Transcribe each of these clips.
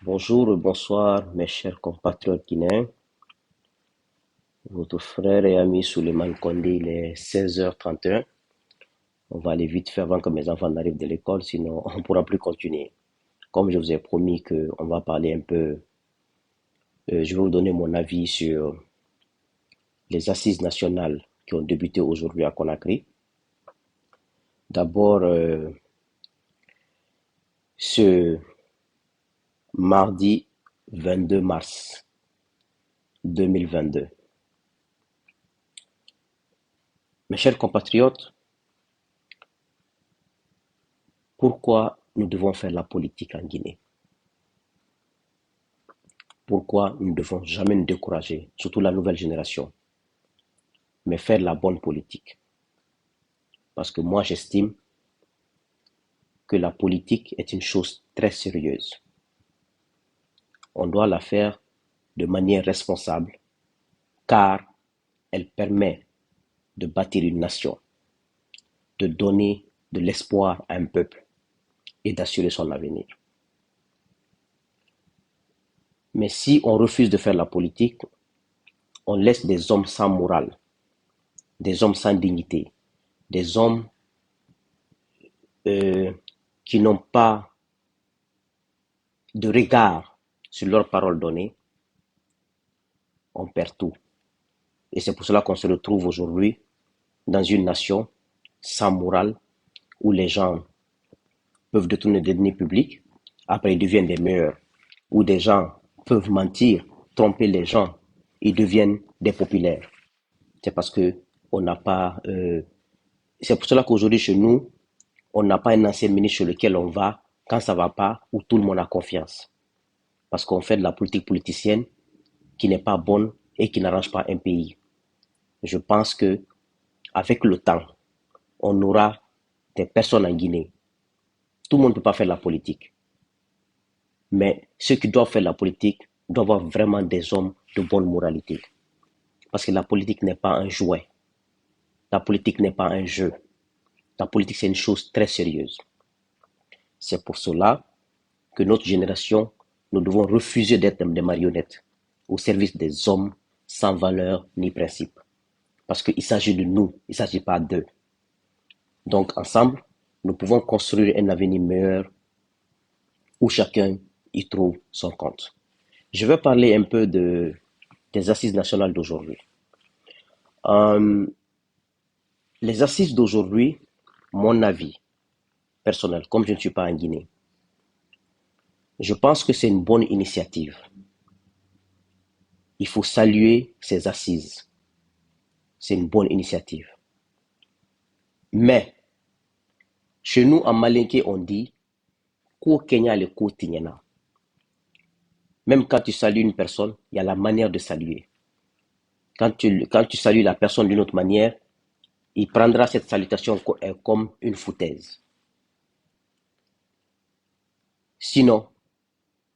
Bonjour, bonsoir, mes chers compatriotes guinéens. Votre frère et ami Souleymane Kondé, il est 16h31. On va aller vite faire avant que mes enfants n'arrivent de l'école, sinon on ne pourra plus continuer. Comme je vous ai promis qu'on va parler un peu, je vais vous donner mon avis sur les assises nationales qui ont débuté aujourd'hui à Conakry. D'abord, ce mardi 22 mars 2022. Mes chers compatriotes, pourquoi nous devons faire la politique en Guinée? Pourquoi nous ne devons jamais nous décourager, surtout la nouvelle génération, mais faire la bonne politique? Parce que moi, j'estime que la politique est une chose très sérieuse. On doit la faire de manière responsable, car elle permet de bâtir une nation, de donner de l'espoir à un peuple et d'assurer son avenir. Mais si on refuse de faire la politique, on laisse des hommes sans morale, des hommes sans dignité, des hommes euh, qui n'ont pas de regard sur leurs paroles données, on perd tout. Et c'est pour cela qu'on se retrouve aujourd'hui dans une nation sans morale, où les gens peuvent détourner des deniers publics, après ils deviennent des meilleurs, où des gens peuvent mentir, tromper les gens, ils deviennent des populaires. C'est parce que on n'a pas... c'est pour cela qu'aujourd'hui chez nous, on n'a pas un ancien ministre sur lequel on va quand ça va pas, où tout le monde a confiance. Parce qu'on fait de la politique politicienne qui n'est pas bonne et qui n'arrange pas un pays. Je pense que avec le temps, on aura des personnes en Guinée. Tout le monde ne peut pas faire la politique. Mais ceux qui doivent faire la politique doivent avoir vraiment des hommes de bonne moralité. Parce que la politique n'est pas un jouet. La politique n'est pas un jeu. La politique, c'est une chose très sérieuse. C'est pour cela que notre génération, nous devons refuser d'être des marionnettes au service des hommes sans valeur ni principe. Parce qu'il s'agit de nous, il ne s'agit pas d'eux. Donc ensemble, nous pouvons construire un avenir meilleur où chacun y trouve son compte. Je vais parler un peu des assises nationales d'aujourd'hui. Euh, les assises d'aujourd'hui, mon avis personnel, comme je ne suis pas en Guinée, je pense que c'est une bonne initiative. Il faut saluer ces assises. C'est une bonne initiative. Mais, chez nous, en malinké, on dit Ko Kenya le Ko Tignana. Même quand tu salues une personne, il y a la manière de saluer. Quand tu salues la personne d'une autre manière, il prendra cette salutation comme une foutaise. Sinon,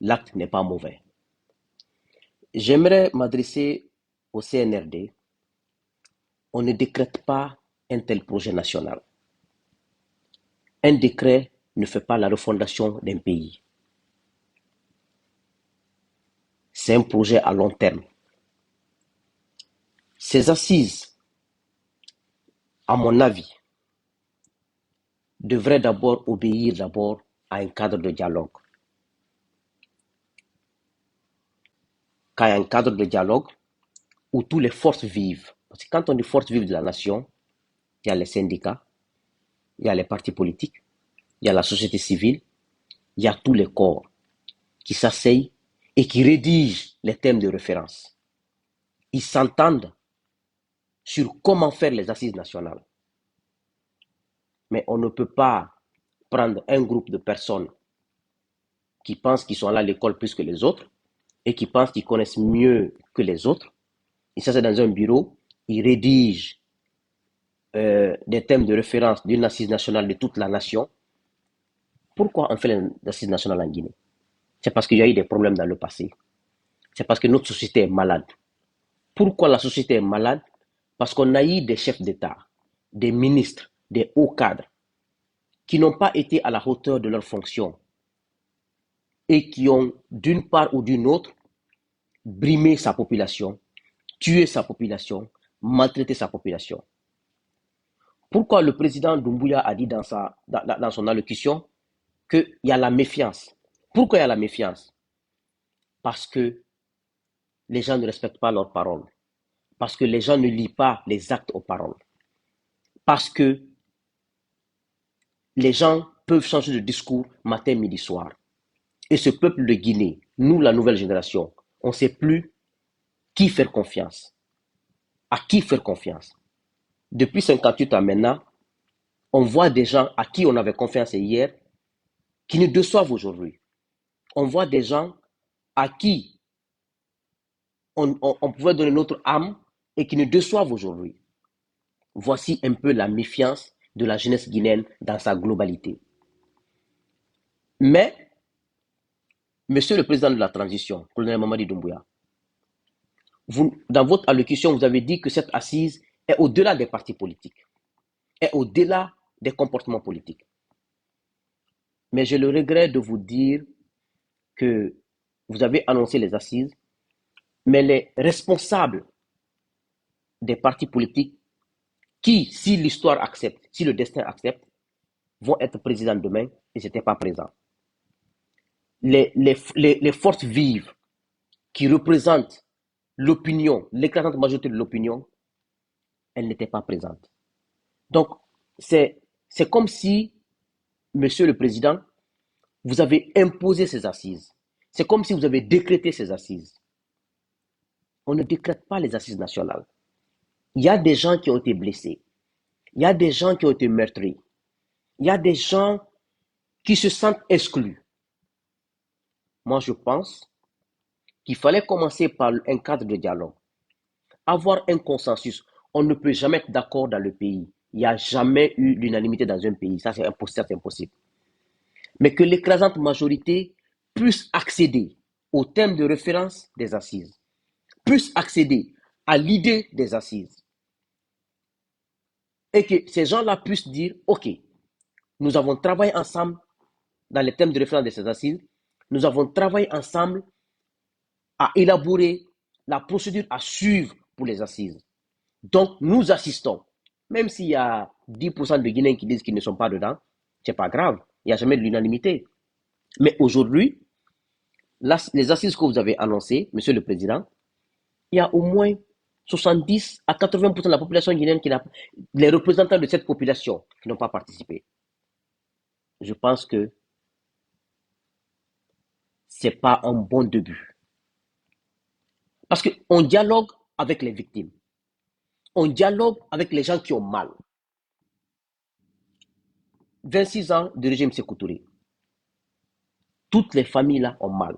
l'acte n'est pas mauvais. J'aimerais m'adresser au CNRD. On ne décrète pas un tel projet national. Un décret ne fait pas la refondation d'un pays. C'est un projet à long terme. Ces assises, à mon avis, devraient d'abord obéir d'abord à un cadre de dialogue. Quand il y a un cadre de dialogue où toutes les forces vivent, parce que quand on dit forces vives de la nation, il y a les syndicats, il y a les partis politiques, il y a la société civile, il y a tous les corps qui s'asseyent et qui rédigent les thèmes de référence. Ils s'entendent sur comment faire les assises nationales. Mais on ne peut pas prendre un groupe de personnes qui pensent qu'ils sont allés à l'école plus que les autres et qui pensent qu'ils connaissent mieux que les autres. Ils s'asseyent dans un bureau, ils rédigent des thèmes de référence d'une assise nationale de toute la nation. Pourquoi on fait les assises nationales en Guinée? C'est parce qu'il y a eu des problèmes dans le passé. C'est parce que notre société est malade. Pourquoi la société est malade? Parce qu'on a eu des chefs d'État, des ministres, des hauts cadres qui n'ont pas été à la hauteur de leurs fonctions. et qui ont, d'une part ou d'une autre, brimé sa population, tué sa population, maltraité sa population. Pourquoi le président Doumbouya a dit dans son allocution qu'il y a la méfiance? Pourquoi il y a la méfiance? Parce que les gens ne respectent pas leurs paroles. Parce que les gens ne lient pas les actes aux paroles. Parce que les gens peuvent changer de discours matin, midi, soir. Et ce peuple de Guinée, nous, la nouvelle génération, on ne sait plus qui faire confiance. À qui faire confiance. Depuis 58 ans maintenant, on voit des gens à qui on avait confiance hier qui nous déçoivent aujourd'hui. On voit des gens à qui on pouvait donner notre âme et qui nous déçoivent aujourd'hui. Voici un peu la méfiance de la jeunesse guinéenne dans sa globalité. Mais, monsieur le président de la transition, colonel Mamadi Doumbouya, dans votre allocution, vous avez dit que cette assise est au-delà des partis politiques, est au-delà des comportements politiques. Mais j'ai le regret de vous dire que vous avez annoncé les assises, mais les responsables des partis politiques qui, si l'histoire accepte, si le destin accepte, vont être présidents demain et ce n'étaient pas présents. Les forces vives qui représentent l'opinion, l'écrasante majorité de l'opinion, elles n'étaient pas présentes. Donc, c'est comme si, monsieur le président, vous avez imposé ces assises. C'est comme si vous avez décrété ces assises. On ne décrète pas les assises nationales. Il y a des gens qui ont été blessés. Il y a des gens qui ont été meurtris. Il y a des gens qui se sentent exclus. Moi, je pense qu'il fallait commencer par un cadre de dialogue, avoir un consensus. On ne peut jamais être d'accord dans le pays. Il n'y a jamais eu l'unanimité dans un pays. Ça, c'est impossible. Mais que l'écrasante majorité puisse accéder au thème de référence des assises, puisse accéder à l'idée des assises. Et que ces gens-là puissent dire, OK, nous avons travaillé ensemble dans les thèmes de référence de ces assises, nous avons travaillé ensemble à élaborer la procédure à suivre pour les assises. Donc, nous assistons. Même s'il y a 10% de Guinéens qui disent qu'ils ne sont pas dedans, c'est pas grave. Il n'y a jamais de l'unanimité. Mais aujourd'hui, les assises que vous avez annoncées, Monsieur le Président, il y a au moins 70 à 80% de la population guinéenne les représentants de cette population qui n'ont pas participé. Je pense que c'est pas un bon début. Parce qu'on dialogue avec les victimes. On dialogue avec les gens qui ont mal. 26 ans de régime Sékou Touré. Toutes les familles là ont mal.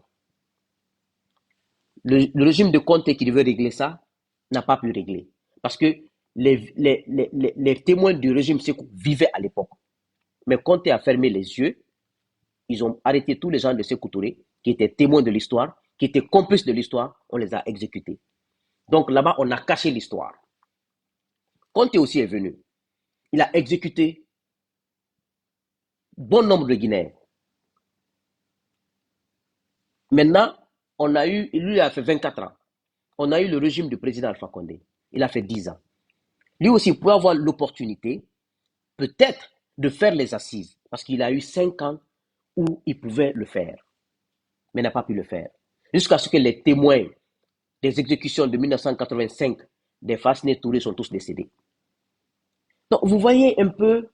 Le régime de Conté qui devait régler ça n'a pas pu régler. Parce que les témoins du régime Sékou vivaient à l'époque. Mais Conté a fermé les yeux. Ils ont arrêté tous les gens de Sékou Touré qui étaient témoins de l'histoire, qui étaient complices de l'histoire. On les a exécutés. Donc là-bas, on a caché l'histoire. Conté aussi est venu. Il a exécuté bon nombre de Guinéens. Maintenant, lui a fait 24 ans. On a eu le régime du président Alpha Condé. Il a fait 10 ans. Lui aussi pouvait avoir l'opportunité, peut-être, de faire les assises. Parce qu'il a eu 5 ans où il pouvait le faire. Mais n'a pas pu le faire. Jusqu'à ce que les témoins des exécutions de 1985 des Fasciné Touré sont tous décédés. Donc, vous voyez un peu.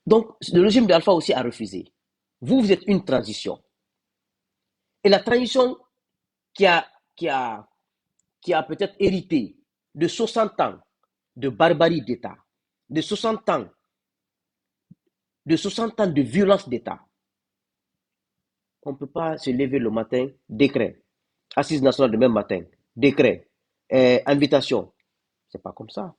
Donc, le régime d'Alpha aussi a refusé. Vous êtes une transition. Et la transition qui a peut-être hérité de 60 ans de barbarie d'État, de 60 ans de violence d'État. On ne peut pas se lever le matin, décret, assise nationale demain matin, décret, invitation. C'est pas comme ça.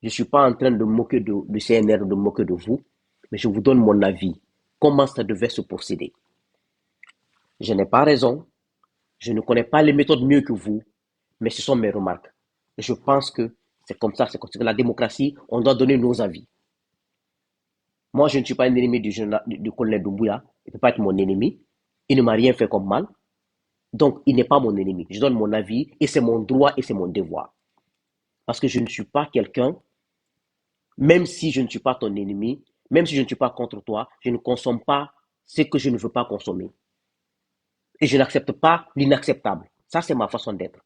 Je ne suis pas en train de me moquer du CNR, de me moquer de vous, mais je vous donne mon avis. Comment ça devait se procéder? Je n'ai pas raison. Je ne connais pas les méthodes mieux que vous, mais ce sont mes remarques. Et je pense que c'est comme ça, c'est comme ça. La démocratie, on doit donner nos avis. Moi, je ne suis pas un ennemi du colonel Doumbouya. il ne peut pas être mon ennemi, il ne m'a rien fait comme mal, donc il n'est pas mon ennemi. Je donne mon avis et c'est mon droit et c'est mon devoir. Parce que je ne suis pas quelqu'un, même si je ne suis pas ton ennemi, même si je ne suis pas contre toi, je ne consomme pas ce que je ne veux pas consommer. Et je n'accepte pas l'inacceptable. Ça, c'est ma façon d'être.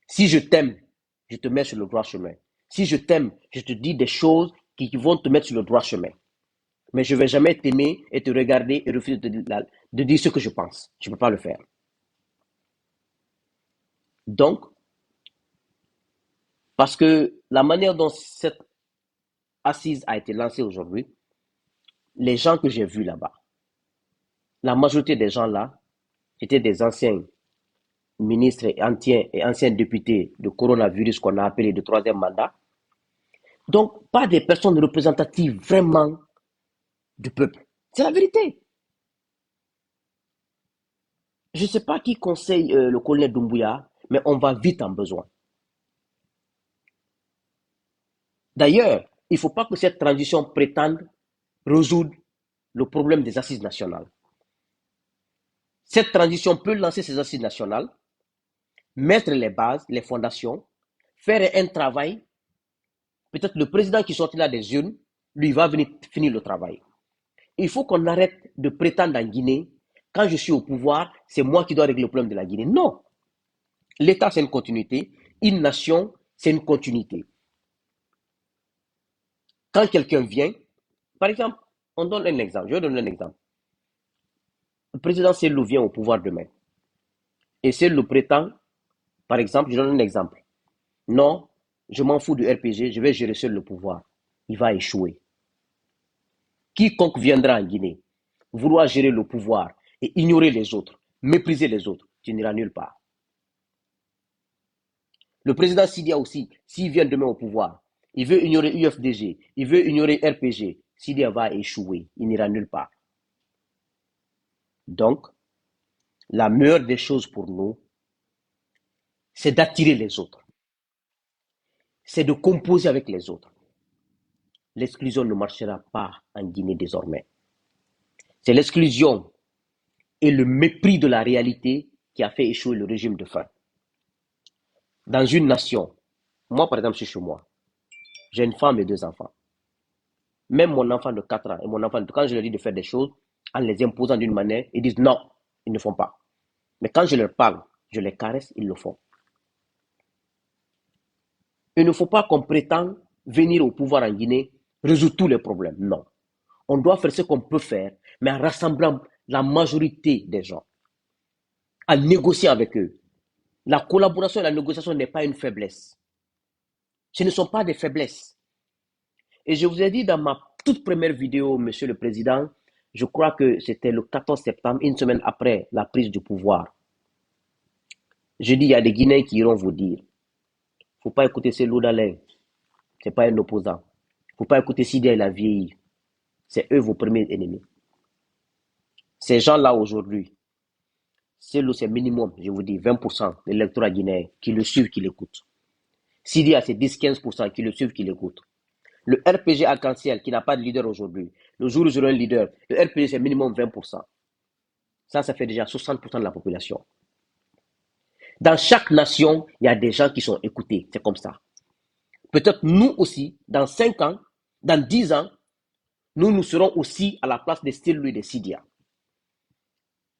Si je t'aime, je te mets sur le droit chemin. Si je t'aime, je te dis des choses qui vont te mettre sur le droit chemin. Mais je ne vais jamais t'aimer et te regarder et refuser de dire ce que je pense. Je ne peux pas le faire. Donc, parce que la manière dont cette assise a été lancée aujourd'hui, les gens que j'ai vus là-bas, la majorité des gens là étaient des anciens ministres et anciens députés de coronavirus qu'on a appelé de troisième mandat. Donc, pas des personnes représentatives vraiment du peuple. C'est la vérité. Je ne sais pas qui conseille le colonel Doumbouya, mais on va vite en besoin. D'ailleurs, il ne faut pas que cette transition prétende résoudre le problème des assises nationales. Cette transition peut lancer ces assises nationales, mettre les bases, les fondations, faire un travail. Peut-être le président qui sortira des urnes, lui, va venir finir le travail. Il faut qu'on arrête de prétendre en Guinée, quand je suis au pouvoir, c'est moi qui dois régler le problème de la Guinée. Non. L'État, c'est une continuité. Une nation, c'est une continuité. Quand quelqu'un vient, par exemple, on donne un exemple. Je vais donner un exemple. Le président Cellou vient au pouvoir demain. Et Cellou prétend, par exemple, je donne un exemple. Non, je m'en fous du RPG, je vais gérer seul le pouvoir. Il va échouer. Quiconque viendra en Guinée, vouloir gérer le pouvoir et ignorer les autres, mépriser les autres, tu n'iras nulle part. Le président Sidia aussi, s'il vient demain au pouvoir, il veut ignorer UFDG, il veut ignorer RPG, Sidia va échouer, il n'ira nulle part. Donc, la meilleure des choses pour nous, c'est d'attirer les autres, c'est de composer avec les autres. L'exclusion ne marchera pas en Guinée désormais. C'est l'exclusion et le mépris de la réalité qui a fait échouer le régime de faim. Dans une nation, moi par exemple, je suis chez moi, j'ai une femme et deux enfants. Même mon enfant de 4 ans et mon enfant de quand je leur dis de faire des choses, en les imposant d'une manière, ils disent non, ils ne font pas. Mais quand je leur parle, je les caresse, ils le font. Il ne faut pas qu'on prétende venir au pouvoir en Guinée, résoudre tous les problèmes. Non. On doit faire ce qu'on peut faire, mais en rassemblant la majorité des gens, en négociant avec eux. La collaboration et la négociation n'est pas une faiblesse. Ce ne sont pas des faiblesses. Et je vous ai dit dans ma toute première vidéo, Monsieur le Président, je crois que c'était le 14 septembre, une semaine après la prise du pouvoir. Je dis, il y a des Guinéens qui iront vous dire, il ne faut pas écouter ces loups d'Alain, ce n'est pas un opposant. Il ne faut pas écouter Sidia, il a vieilli. C'est eux vos premiers ennemis. Ces gens-là aujourd'hui, c'est minimum, je vous dis, 20% de l'électorat guinéen qui le suivent, qui l'écoutent. Sidia, c'est 10-15% qui le suivent, qui l'écoutent. Le RPG arc-en-ciel, qui n'a pas de leader aujourd'hui, le jour où j'aurai un leader, le RPG, c'est minimum 20%. Ça fait déjà 60% de la population. Dans chaque nation, il y a des gens qui sont écoutés. C'est comme ça. Peut-être nous aussi, dans 5 ans, dans 10 ans, nous serons aussi à la place des Stilou et des Sidia.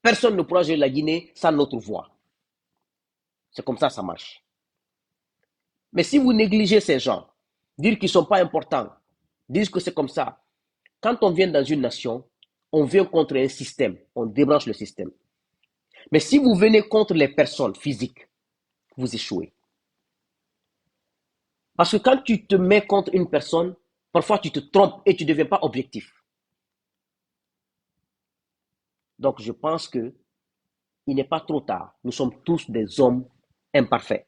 Personne ne pourra gérer la Guinée sans notre voix. C'est comme ça marche. Mais si vous négligez ces gens, dire qu'ils ne sont pas importants, dire que c'est comme ça, quand on vient dans une nation, on vient contre un système, on débranche le système. Mais si vous venez contre les personnes physiques, vous échouez. Parce que quand tu te mets contre une personne, parfois tu te trompes et tu ne deviens pas objectif. Donc je pense que il n'est pas trop tard. Nous sommes tous des hommes imparfaits.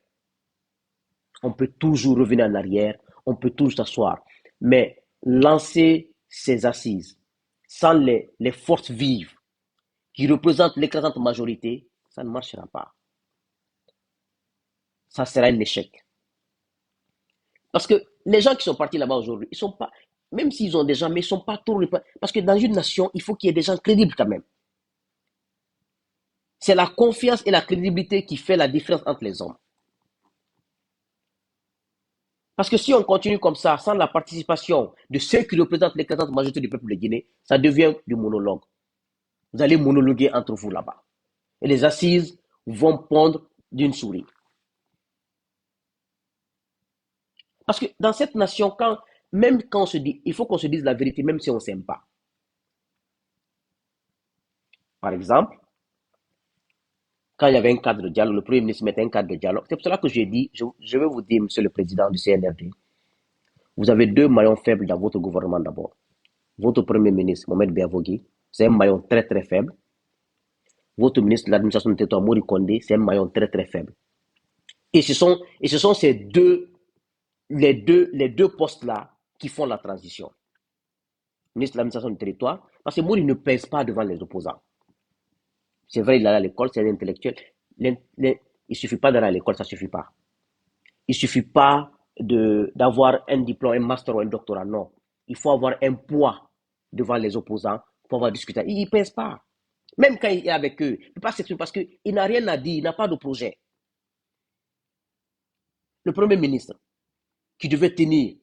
On peut toujours revenir en arrière, on peut toujours s'asseoir. Mais lancer ces assises sans les forces vives qui représentent l'écrasante majorité, ça ne marchera pas. Ça sera un échec. Parce que les gens qui sont partis là-bas aujourd'hui, ils sont pas. même s'ils ont des gens, mais ils ne sont pas trop... Parce que dans une nation, il faut qu'il y ait des gens crédibles quand même. C'est la confiance et la crédibilité qui fait la différence entre les hommes. Parce que si on continue comme ça, sans la participation de ceux qui représentent l'écrasante majorité du peuple de Guinée, ça devient du monologue. Vous allez monologuer entre vous là-bas. Et les assises vont pondre d'une souris. Parce que dans cette nation, même quand on se dit, il faut qu'on se dise la vérité, même si on ne s'aime pas. Par exemple, quand il y avait un cadre de dialogue, le Premier ministre mettait un cadre de dialogue. C'est pour cela que j'ai dit, je vais vous dire, Monsieur le Président du CNRD, vous avez deux maillons faibles dans votre gouvernement d'abord. Votre Premier ministre, Mohamed Beavogui, c'est un maillon très très faible. Votre ministre de l'administration du territoire, Mori Kondé, c'est un maillon très très faible. Et ce sont les deux postes-là qui font la transition. Ministre de l'administration du territoire, parce que Mori ne pèse pas devant les opposants. C'est vrai, il est à l'école, c'est un intellectuel. Il ne suffit pas d'aller à l'école, ça ne suffit pas. Il ne suffit pas d'avoir un diplôme, un master ou un doctorat, non. Il faut avoir un poids devant les opposants pour pouvoir discuter. Il ne pèse pas. Même quand il est avec eux, il ne peut pas s'exprimer parce qu'il n'a rien à dire, il n'a pas de projet. Le Premier ministre, qui devait tenir,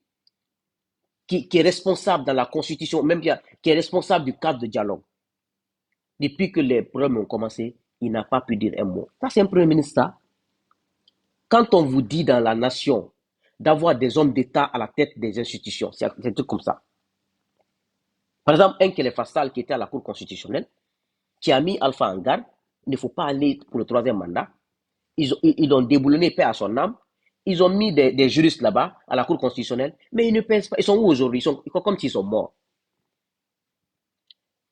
qui est responsable dans la Constitution, même qui est responsable du cadre de dialogue, depuis que les problèmes ont commencé, il n'a pas pu dire un mot. Ça, c'est un Premier ministre, ça. Quand on vous dit dans la nation d'avoir des hommes d'État à la tête des institutions, c'est un truc comme ça. Par exemple, un Kélé Fassal qui était à la Cour constitutionnelle, qui a mis Alpha en garde, il ne faut pas aller pour le troisième mandat. Ils ont déboulonné, paix à son âme. Ils ont mis des juristes là-bas, à la Cour constitutionnelle, mais ils ne pèsent pas. Ils sont où aujourd'hui? Ils sont comme s'ils sont morts.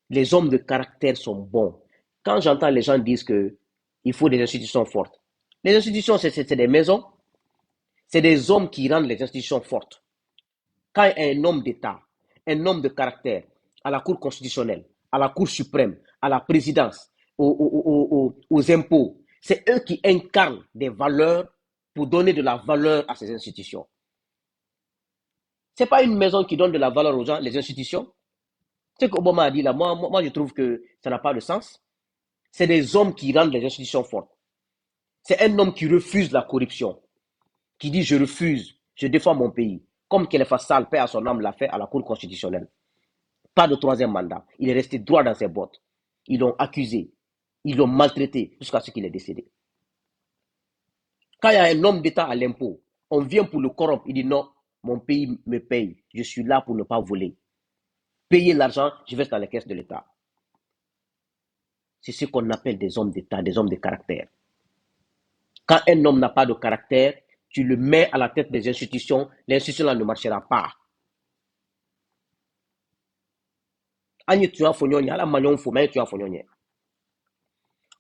Les hommes de caractère sont bons. Quand j'entends les gens dire qu'il faut des institutions fortes, les institutions, c'est des maisons, c'est des hommes qui rendent les institutions fortes. Quand un homme d'État, un homme de caractère, à la Cour constitutionnelle, à la Cour suprême, à la présidence, aux impôts, c'est eux qui incarnent des valeurs pour donner de la valeur à ces institutions. Ce n'est pas une maison qui donne de la valeur aux gens, les institutions. Ce qu'Obama a dit là, moi, je trouve que ça n'a pas de sens. C'est des hommes qui rendent les institutions fortes. C'est un homme qui refuse la corruption, qui dit je refuse, je défends mon pays, comme Kélé Fassal, paix à son âme, l'a fait à la Cour constitutionnelle. Pas de troisième mandat. Il est resté droit dans ses bottes. Ils l'ont accusé, ils l'ont maltraité jusqu'à ce qu'il est décédé. Quand il y a un homme d'État à l'impôt, on vient pour le corrompre, il dit non, mon pays me paye, je suis là pour ne pas voler. Payer l'argent, je vais dans les caisses de l'État. C'est ce qu'on appelle des hommes d'État, des hommes de caractère. Quand un homme n'a pas de caractère, tu le mets à la tête des institutions, l'institution ne marchera pas.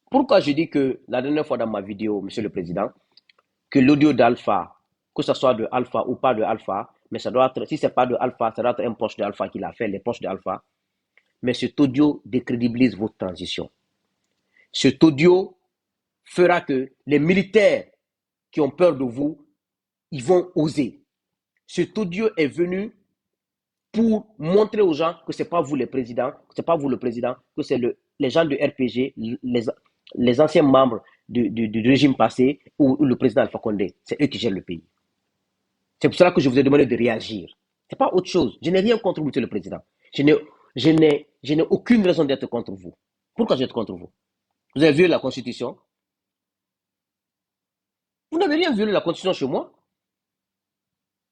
Pourquoi je dis que la dernière fois dans ma vidéo, Monsieur le Président, que l'audio d'Alpha, que ce soit de Alpha ou pas de Alpha, mais ça doit être, si ce n'est pas de Alpha, ça doit être un poste de Alpha qui l'a fait, les postes de Alpha. Mais cet audio décrédibilise votre transition. Cet audio fera que les militaires qui ont peur de vous, ils vont oser. Cet audio est venu pour montrer aux gens que ce n'est pas vous les présidents, que ce n'est pas vous le président, que c'est les gens de RPG, les anciens membres du régime passé ou le président Alpha Condé. C'est eux qui gèrent le pays. C'est pour cela que je vous ai demandé de réagir. Ce n'est pas autre chose. Je n'ai rien contre vous, monsieur le président. Je n'ai aucune raison d'être contre vous. Pourquoi je vais être contre vous? Vous avez violé la Constitution? Vous n'avez rien violé la Constitution chez moi.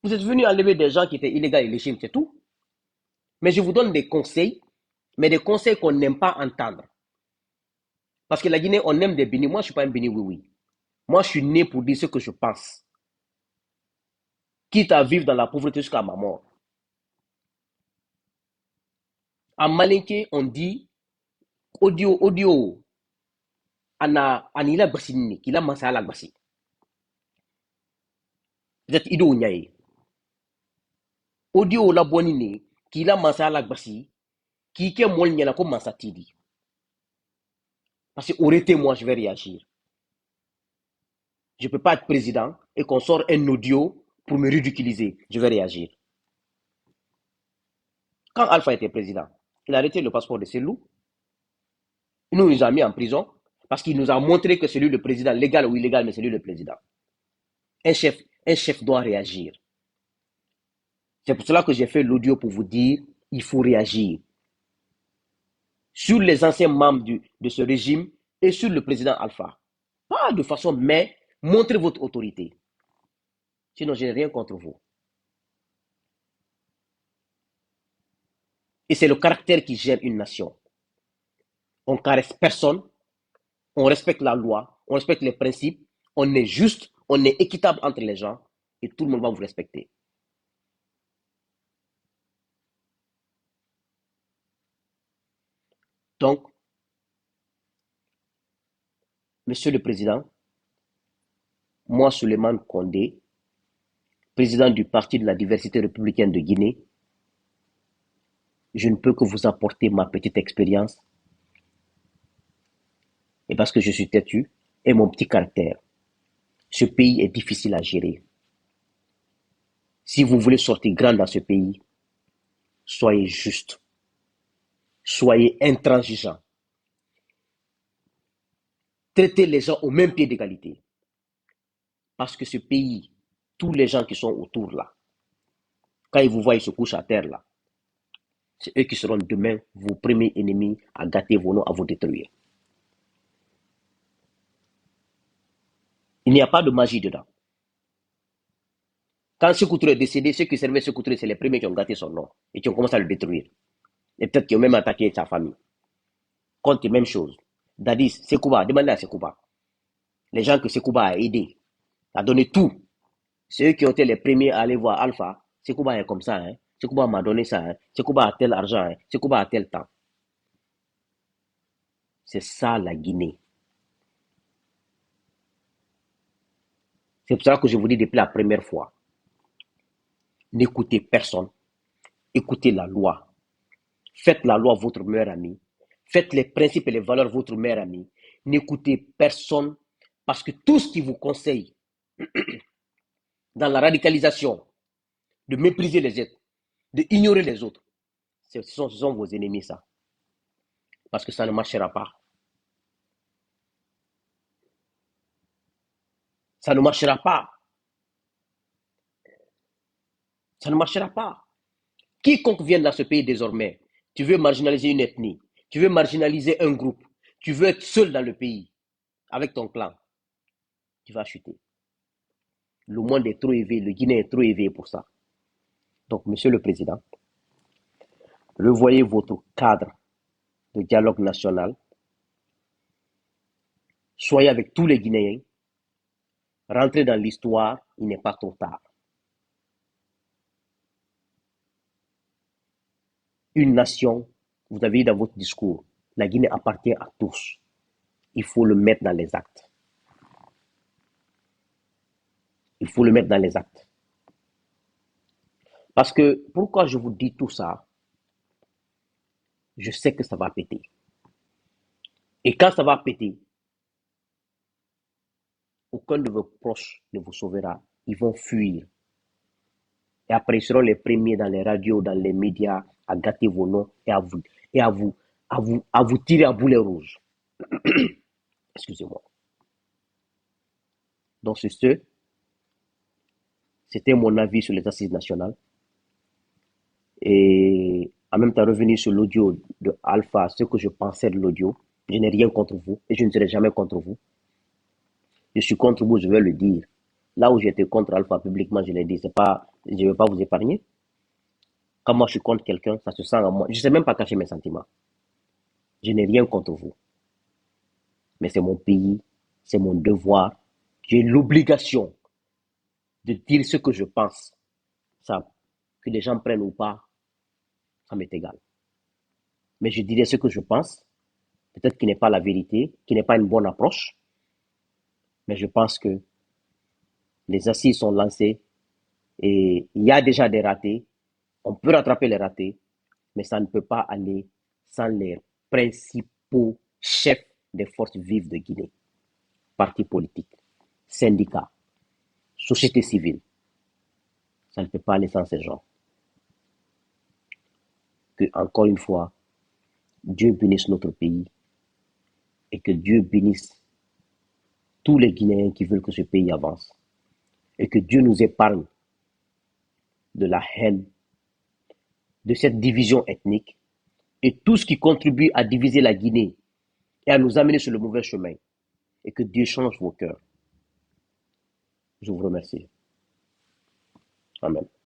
Vous êtes venu enlever des gens qui étaient illégaux et légitimes, c'est tout. Mais je vous donne des conseils, mais des conseils qu'on n'aime pas entendre. Parce que la Guinée, on aime des bénis. Moi, je ne suis pas un béni oui-oui. Moi, je suis né pour dire ce que je pense. Quitte à vivre dans la pauvreté jusqu'à ma mort. En malinqué, on dit audio, anila basini, kila masala basi. Vous êtes ido nyaye. Audio la bonine, kila masala basi, qui ke mol nyana ko masatidi. Parce que aurait été moi, je vais réagir. Je ne peux pas être président et qu'on sort un audio pour me ridiculiser. Je vais réagir. Quand Alpha était président, il a arrêté le passeport de Selou. Il nous a mis en prison parce qu'il nous a montré que c'est lui le président, légal ou illégal, mais c'est lui le président. Un chef doit réagir. C'est pour cela que j'ai fait l'audio pour vous dire, il faut réagir sur les anciens membres de ce régime et sur le président Alpha. Pas de façon, mais montrez votre autorité. Sinon, je n'ai rien contre vous. Et c'est le caractère qui gère une nation. On ne caresse personne, on respecte la loi, on respecte les principes, on est juste, on est équitable entre les gens et tout le monde va vous respecter. Donc, Monsieur le Président, moi, Souleymane Condé, président du Parti de la diversité républicaine de Guinée, je ne peux que vous apporter ma petite expérience, et parce que je suis têtu, et mon petit caractère. Ce pays est difficile à gérer. Si vous voulez sortir grand dans ce pays, soyez juste, soyez intransigeant, traitez les gens au même pied d'égalité. Parce que ce pays, tous les gens qui sont autour là, quand ils vous voient, ils se couchent à terre là, c'est eux qui seront demain vos premiers ennemis à gâter vos noms, à vous détruire. Il n'y a pas de magie dedans. Quand Sékou Touré est décédé, ceux qui servaient Sékou Touré, c'est les premiers qui ont gâté son nom et qui ont commencé à le détruire. Et peut-être qui ont même attaqué sa famille. Compte même chose. Dadis, Sekouba, demandez à Sekouba. Les gens que Sekouba a aidés, a donné tout. C'est eux qui ont été les premiers à aller voir Alpha. Sekouba est comme ça. Hein. Sekouba m'a donné ça. Hein. Sekouba a tel argent. Hein. Sekouba a tel temps. C'est ça la Guinée. C'est pour ça que je vous dis depuis la première fois. N'écoutez personne. Écoutez la loi. Faites la loi votre meilleur ami. Faites les principes et les valeurs votre meilleur ami. N'écoutez personne parce que tout ce qui vous conseille dans la radicalisation, de mépriser les autres, d'ignorer les autres, ce sont vos ennemis, ça. Parce que ça ne marchera pas. Ça ne marchera pas. Ça ne marchera pas. Quiconque vient dans ce pays désormais, tu veux marginaliser une ethnie, tu veux marginaliser un groupe, tu veux être seul dans le pays, avec ton clan, tu vas chuter. Le monde est trop élevé, le Guinée est trop élevé pour ça. Donc, Monsieur le Président, revoyez votre cadre de dialogue national, soyez avec tous les Guinéens, rentrez dans l'histoire, il n'est pas trop tard. Une nation, vous avez dit dans votre discours, la Guinée appartient à tous. Il faut le mettre dans les actes. Il faut le mettre dans les actes. Parce que, pourquoi je vous dis tout ça? Je sais que ça va péter. Et quand ça va péter, aucun de vos proches ne vous sauvera. Ils vont fuir. Et après, ils seront les premiers dans les radios, dans les médias, à gâter vos noms et à vous tirer à boulet rouge. Excusez-moi. Donc, c'était mon avis sur les assises nationales. Et en même temps, revenir sur l'audio de Alpha, ce que je pensais de l'audio. Je n'ai rien contre vous et je ne serai jamais contre vous. Je suis contre vous, je vais le dire. Là où j'étais contre Alpha publiquement, je l'ai dit, c'est pas, je ne vais pas vous épargner. Quand moi je suis contre quelqu'un, ça se sent en moi. Je ne sais même pas cacher mes sentiments. Je n'ai rien contre vous. Mais c'est mon pays, c'est mon devoir. J'ai l'obligation de dire ce que je pense. Ça, que les gens prennent ou pas, ça m'est égal. Mais je dirai ce que je pense. Peut-être qu'il n'est pas la vérité, qu'il n'est pas une bonne approche. Mais je pense que les assises sont lancées et il y a déjà des ratés. On peut rattraper les ratés, mais ça ne peut pas aller sans les principaux chefs des forces vives de Guinée. Partis politiques, syndicats, société civile. Ça ne peut pas aller sans ces gens. que, encore une fois, Dieu bénisse notre pays et que Dieu bénisse tous les Guinéens qui veulent que ce pays avance et que Dieu nous épargne de la haine, de cette division ethnique et tout ce qui contribue à diviser la Guinée et à nous amener sur le mauvais chemin et que Dieu change vos cœurs. Je vous remercie. Amen.